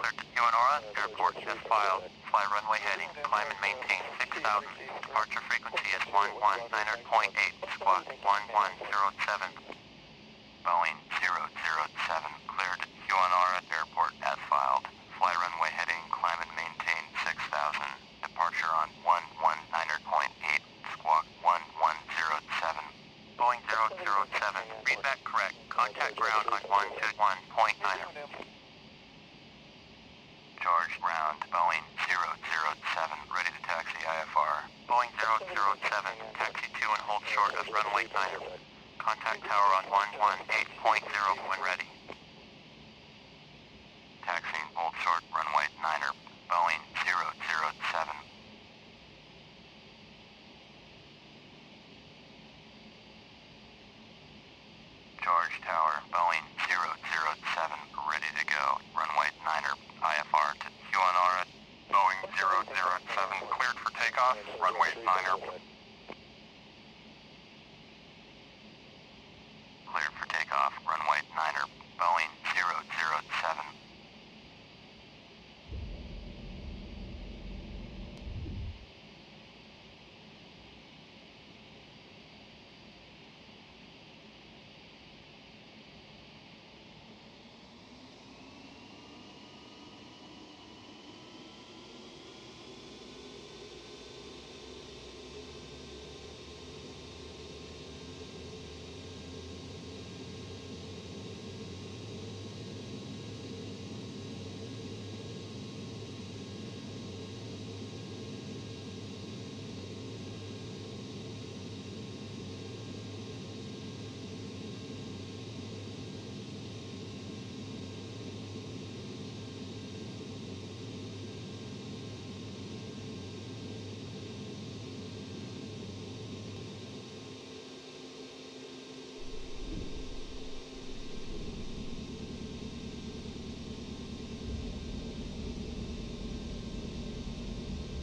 cleared to Hewanorra Airport as filed. Fly runway heading, climb and maintain 6,000. Departure frequency is 119.8, squawk 1107. Boeing 007 cleared to Hewanorra Airport as filed. Fly runway heading, climb and maintain 6,000. Departure on 119.8, squawk 1107. Boeing 007, readback correct. Contact ground on 121.9. Charge ground, Boeing 007, ready to taxi IFR. Boeing 007, taxi to and hold short of runway 9. Contact tower on 118.0 when ready. Taxiing, hold short, runway 9er, Boeing 007. Charge tower, Boeing 007, ready to go, runway 9er, IFR to Hewanorra. Boeing 007, cleared for takeoff, runway 9er. Cleared for takeoff, runway 9er, Boeing 007.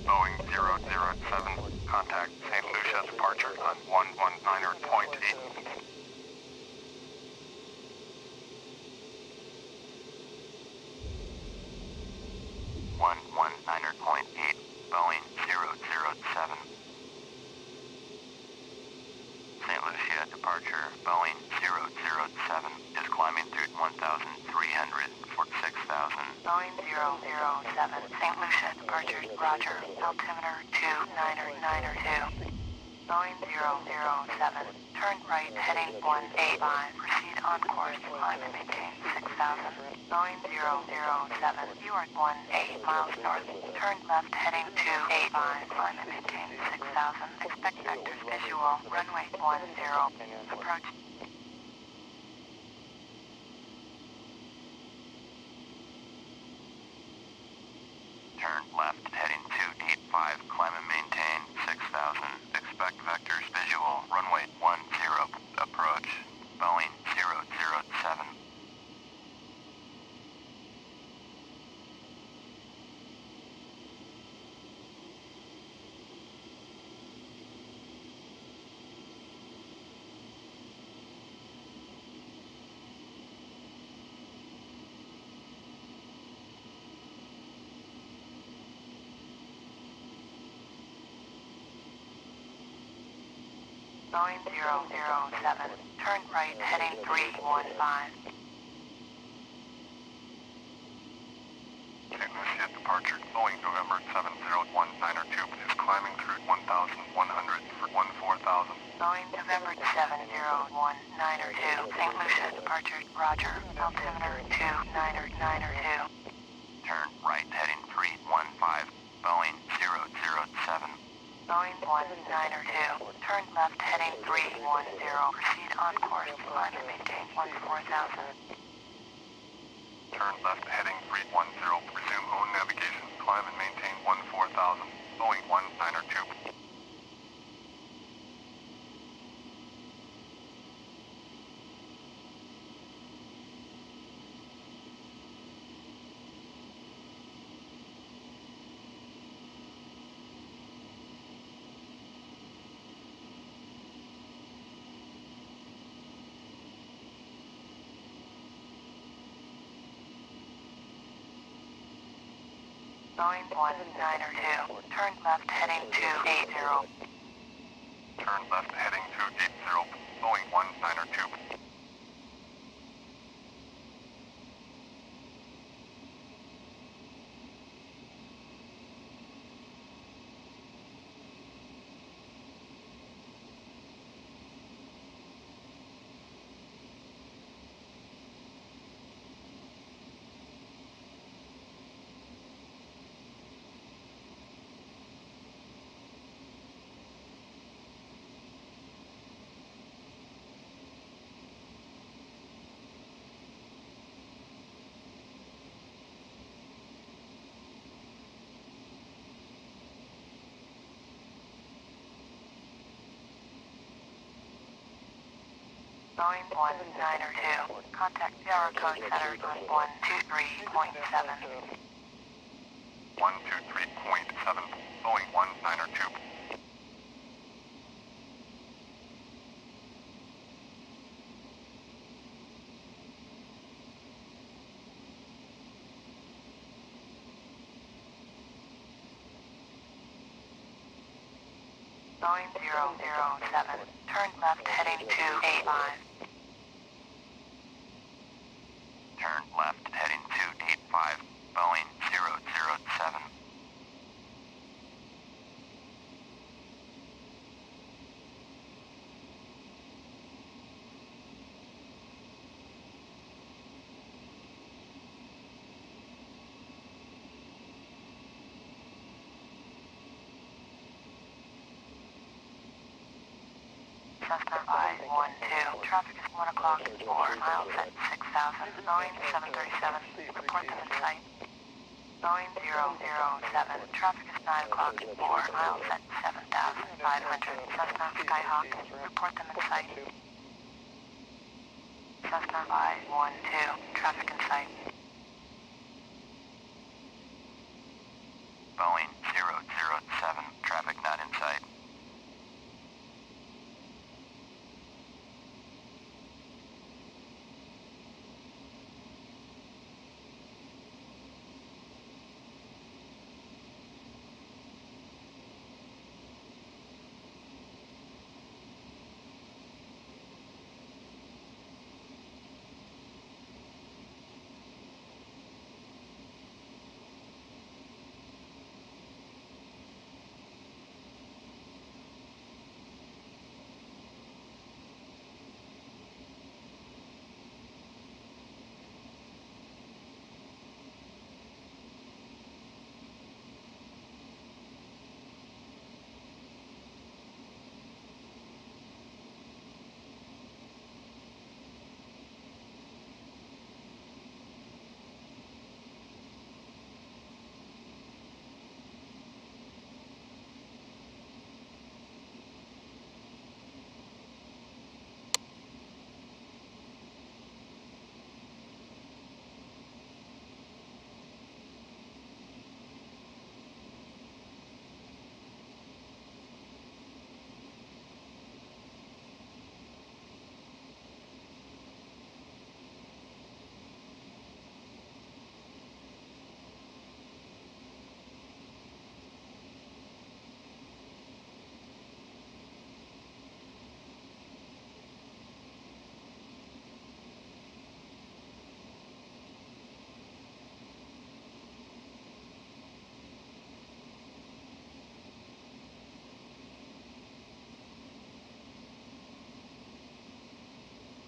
Boeing 007, contact St. Lucia departure on 119.8. Boeing 007. St. Lucia departure, Boeing 007 is climbing through 1,300 for 6,000. Boeing 007, St. Lucia departure, roger, altimeter 2992. Boeing 007, turn right heading 185, proceed on course, climb and maintain 6,000. Boeing 007, you are 18 miles north, turn left heading 285, climb and maintain 6,000. Expect vectors visual, runway 10, approach. Turn left heading 285, climb and maintain 6,000. Expect vectors visual, runway 10, approach. Boeing 007. Boeing 007, turn right heading 315. St. Lucia departure, Boeing November 7019er 2 is climbing through 1,100 for 14,000. Boeing November 7019er 2, St. Lucia departure, roger, altimeter 2992. Turn right heading 315, Boeing 007. Boeing 192, turn left heading 310, proceed on course, climb and maintain 14,000. Turn left heading 310, resume own navigation, climb and maintain 14,000. Boeing 192. Boeing 192. Turn left heading 280. Turn left heading 280. Boeing 192. Boeing 192. Contact Baro Code Center on 123.7. 123.7. Boeing 192. Boeing 007. Turn left heading 285. Turn left heading 285, Boeing 007. Cessna 512. Traffic is 1 o'clock, 4 miles at 6,000. Boeing 737. Report them in sight. Boeing 007. Traffic is 9 o'clock, 4 miles at 7,500. Cessna Skyhawk. Report them in sight. Cessna 512. Traffic in sight. Boeing 007. Traffic not in sight.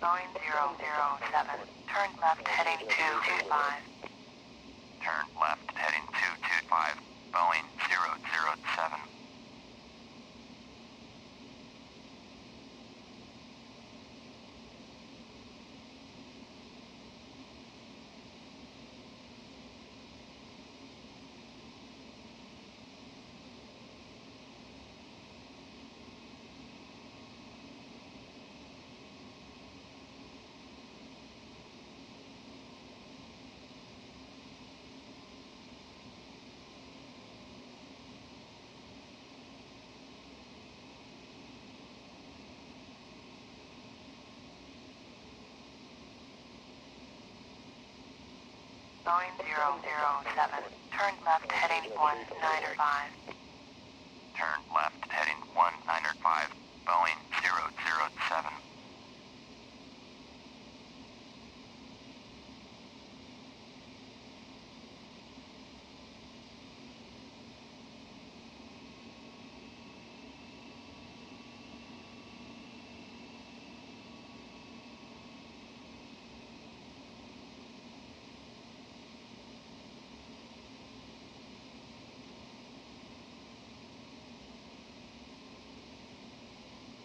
Boeing 007. Turn left heading 225. Turn left heading 225, Boeing 007. Boeing 007, turn left heading 195. Turn left heading 195, Boeing 007.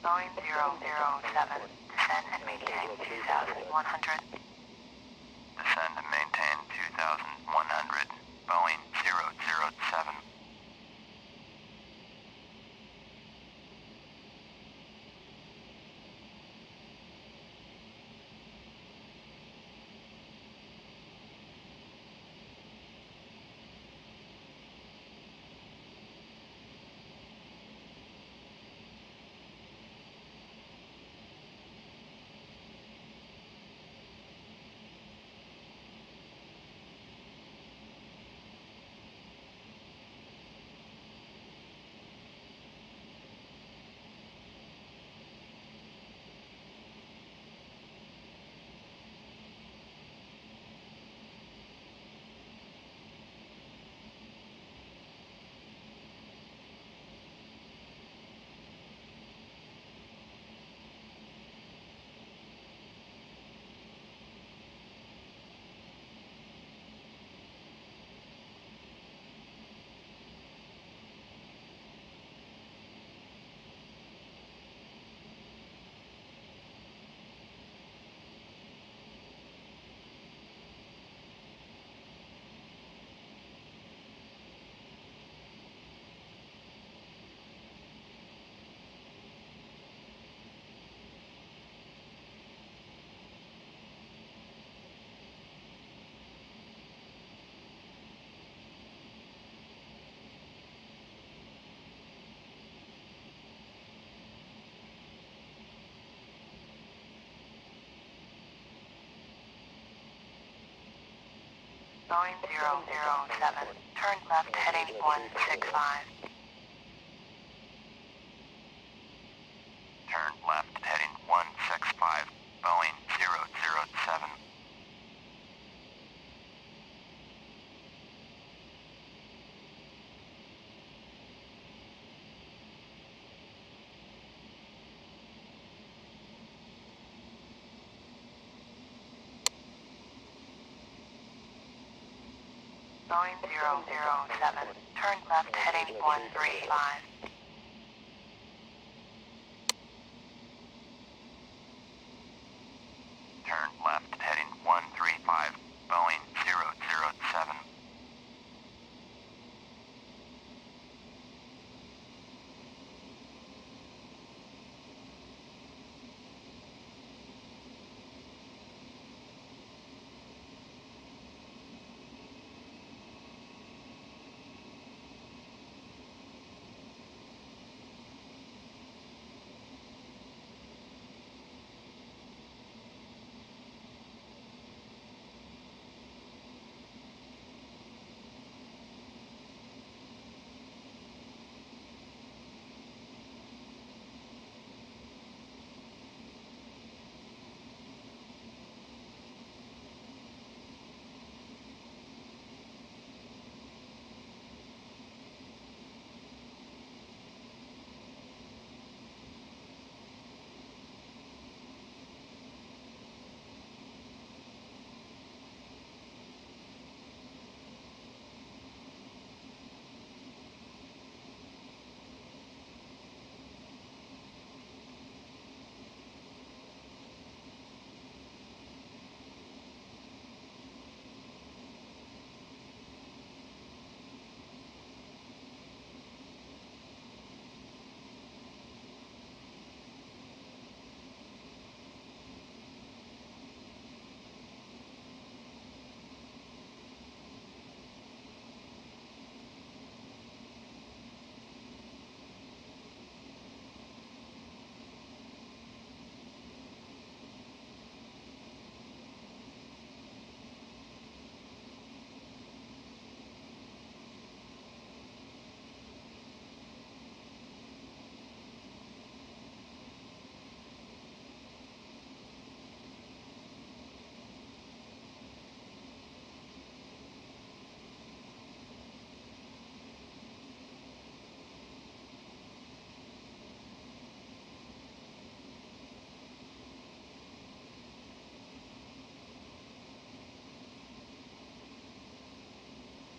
Boeing 007, descend and maintain 2,100. Descend and maintain 2,100, Boeing 007. Boeing 007, turn left heading 165. Turn left heading 165, Boeing 007. Boeing 007, turn left heading 135. Turn left heading 135, Boeing 007.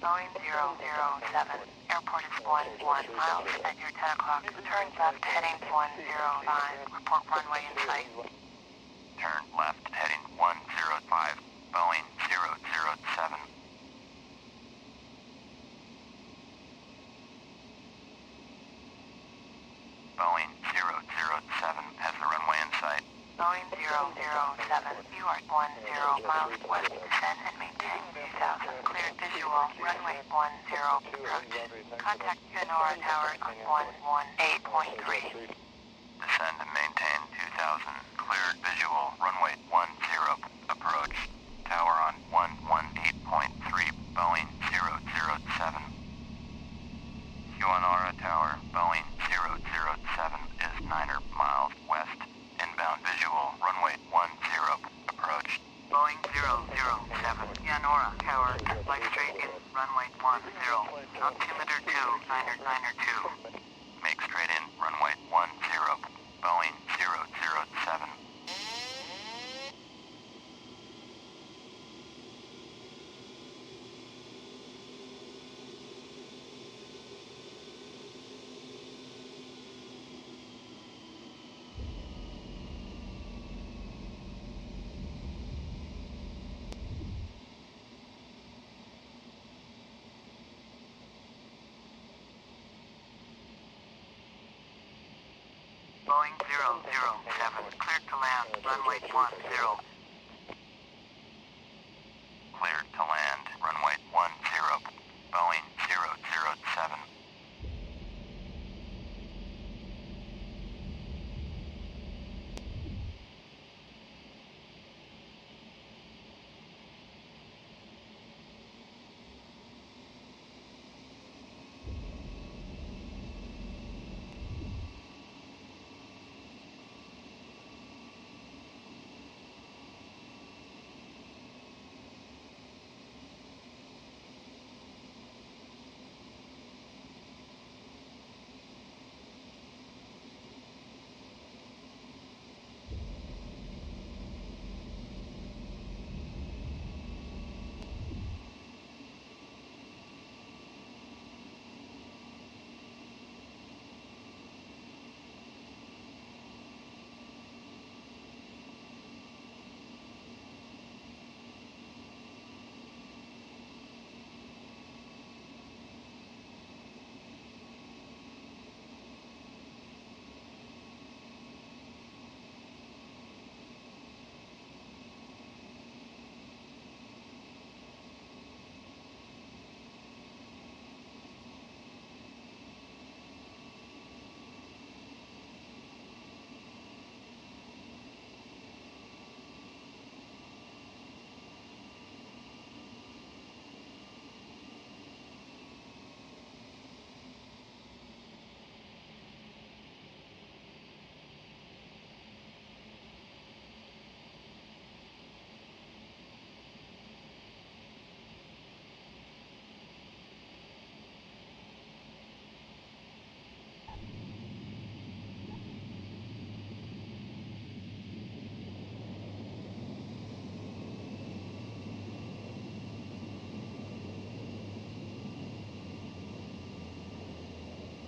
Boeing 007. Airport is 11 miles at your 10 o'clock. Turn left heading 105. Report runway in sight. Turn left heading 105, Boeing 007. Boeing 007 has the runway in sight. Boeing 007. You are 10 miles west. Descend and maintain 2000. Cleared visual. Runway 10. Approach. Contact Hewanorra Tower on 118.3. Descend and maintain 2000. Cleared visual. Runway 10. Approach. Tower on 118.3. Boeing 007. Hewanorra Tower. Boeing 007 is 9 miles west. Inbound visual. Runway 10. Approach. Boeing 007. Hewanorra Tower. Flight straight in. Runway 10. Altimeter 2. 2. Make straight in. Runway 10. Boeing 007. Boeing 007, cleared to land, runway 10. Cleared to land, runway 10. Boeing 007.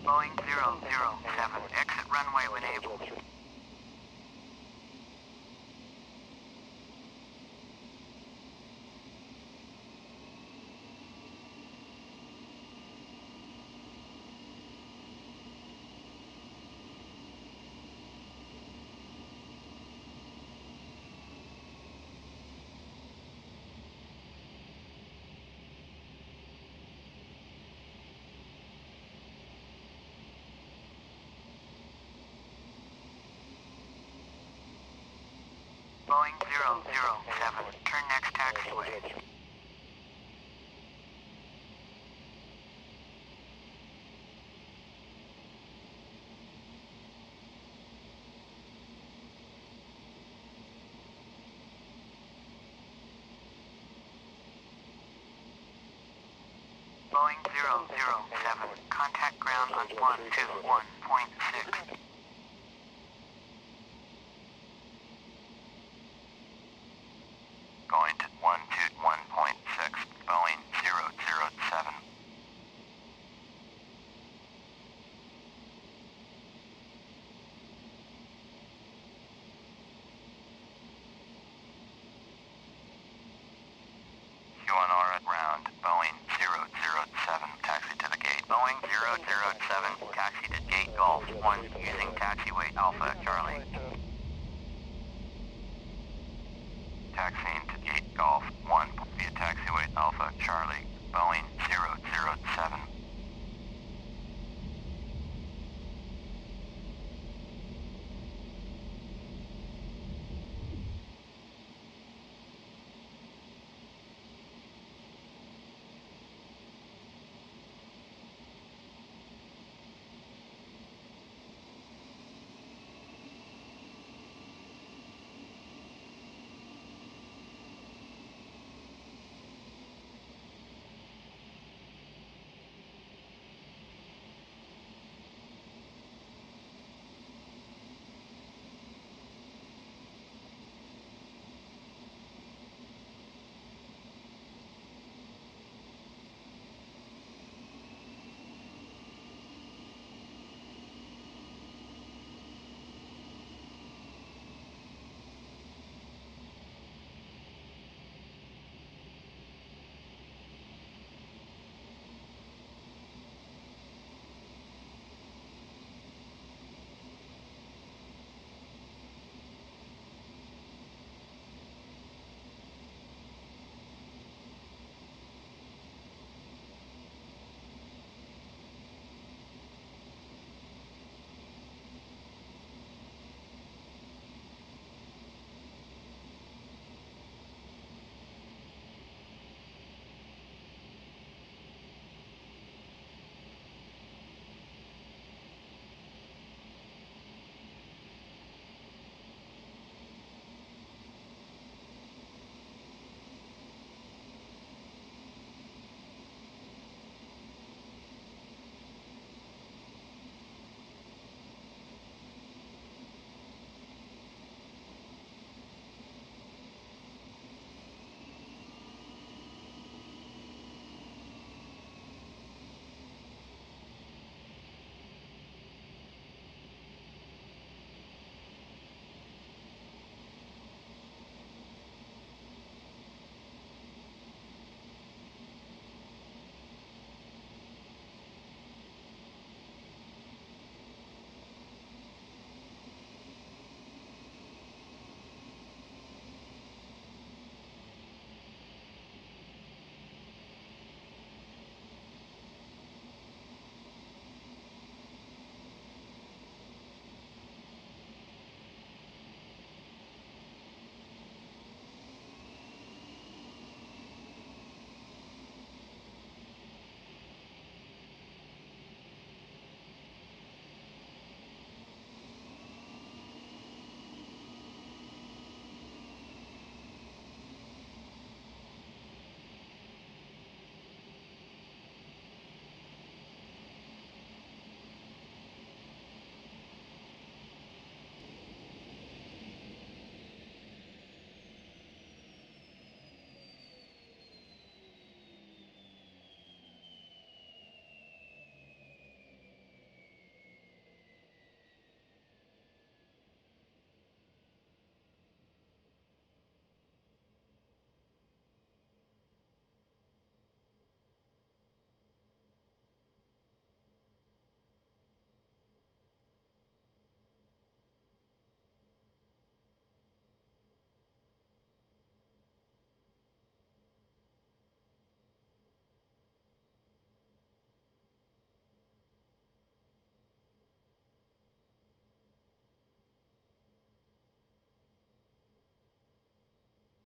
Boeing 007, exit runway when able. Boeing 007, turn next taxiway. Boeing 007, contact ground on 121.6. Going to 121.6, Boeing 007. ground. Boeing 007, taxi to the gate. Boeing 007, taxi to gate Golf 1 using taxiway Alpha Charlie.